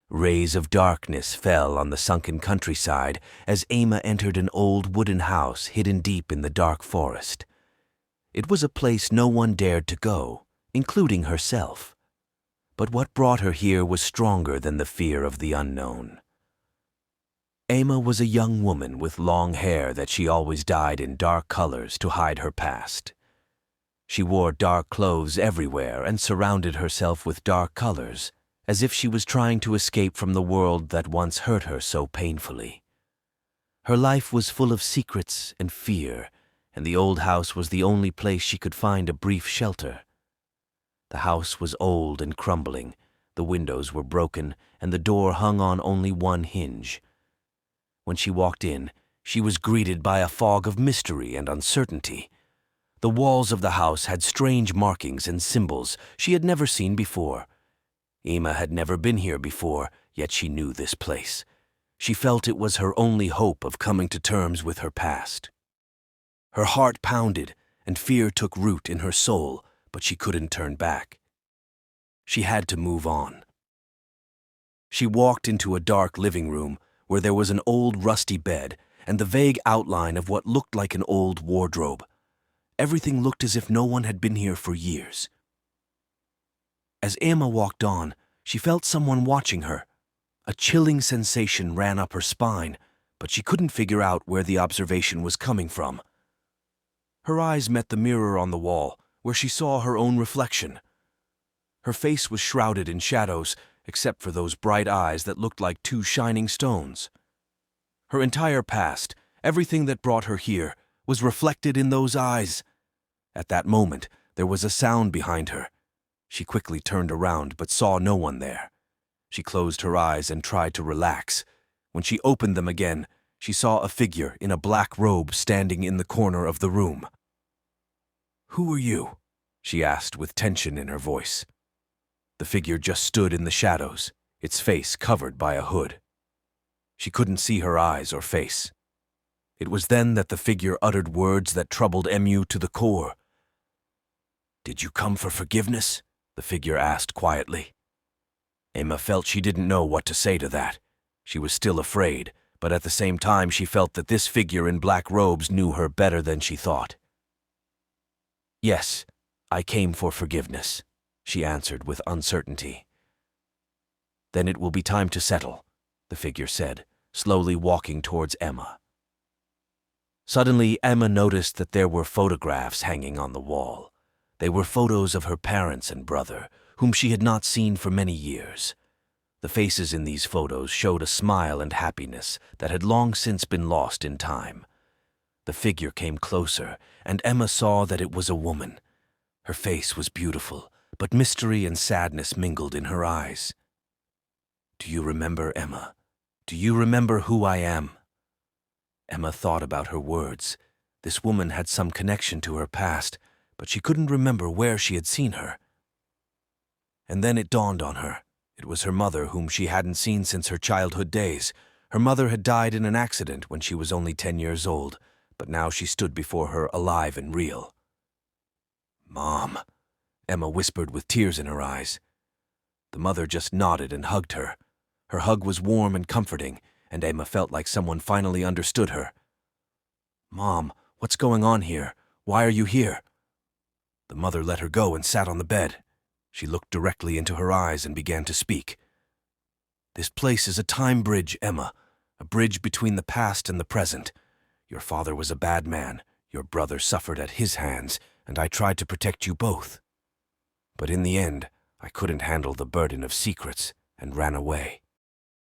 Rays of darkness fell on the sunken countryside as Emma entered an old wooden house hidden deep in the dark forest. It was a place no one dared to go, including herself. But what brought her here was stronger than the fear of the unknown. Emma was a young woman with long hair that she always dyed in dark colors to hide her past. She wore dark clothes everywhere and surrounded herself with dark colors, as if she was trying to escape from the world that once hurt her so painfully. Her life was full of secrets and fear, and the old house was the only place she could find a brief shelter. The house was old and crumbling, the windows were broken, and the door hung on only one hinge. When she walked in, she was greeted by a fog of mystery and uncertainty. The walls of the house had strange markings and symbols she had never seen before. Emma had never been here before, yet she knew this place. She felt it was her only hope of coming to terms with her past. Her heart pounded, and fear took root in her soul, but she couldn't turn back. She had to move on. She walked into a dark living room where there was an old rusty bed and the vague outline of what looked like an old wardrobe. Everything looked as if no one had been here for years. As Emma walked on, she felt someone watching her. A chilling sensation ran up her spine, but she couldn't figure out where the observation was coming from. Her eyes met the mirror on the wall, where she saw her own reflection. Her face was shrouded in shadows, except for those bright eyes that looked like two shining stones. Her entire past, everything that brought her here, was reflected in those eyes. At that moment, there was a sound behind her. She quickly turned around but saw no one there. She closed her eyes and tried to relax. When she opened them again, she saw a figure in a black robe standing in the corner of the room. "Who are you?" she asked with tension in her voice. The figure just stood in the shadows, its face covered by a hood. She couldn't see her eyes or face. It was then that the figure uttered words that troubled Emu to the core. "Did you come for forgiveness?" the figure asked quietly. Emma felt she didn't know what to say to that. She was still afraid, but at the same time she felt that this figure in black robes knew her better than she thought. "Yes, I came for forgiveness," she answered with uncertainty. "Then it will be time to settle," the figure said, slowly walking towards Emma. Suddenly, Emma noticed that there were photographs hanging on the wall. They were photos of her parents and brother, whom she had not seen for many years. The faces in these photos showed a smile and happiness that had long since been lost in time. The figure came closer, and Emma saw that it was a woman. Her face was beautiful, but mystery and sadness mingled in her eyes. "Do you remember, Emma? Do you remember who I am?" Emma thought about her words. This woman had some connection to her past, but she couldn't remember where she had seen her. And then it dawned on her. It was her mother, whom she hadn't seen since her childhood days. Her mother had died in an accident when she was only 10 years old, but now she stood before her alive and real. "Mom," Emma whispered with tears in her eyes. The mother just nodded and hugged her. Her hug was warm and comforting, and Emma felt like someone finally understood her. "Mom, what's going on here? Why are you here?" The mother let her go and sat on the bed. She looked directly into her eyes and began to speak. "This place is a time bridge, Emma, a bridge between the past and the present. Your father was a bad man, your brother suffered at his hands, and I tried to protect you both. But in the end, I couldn't handle the burden of secrets and ran away.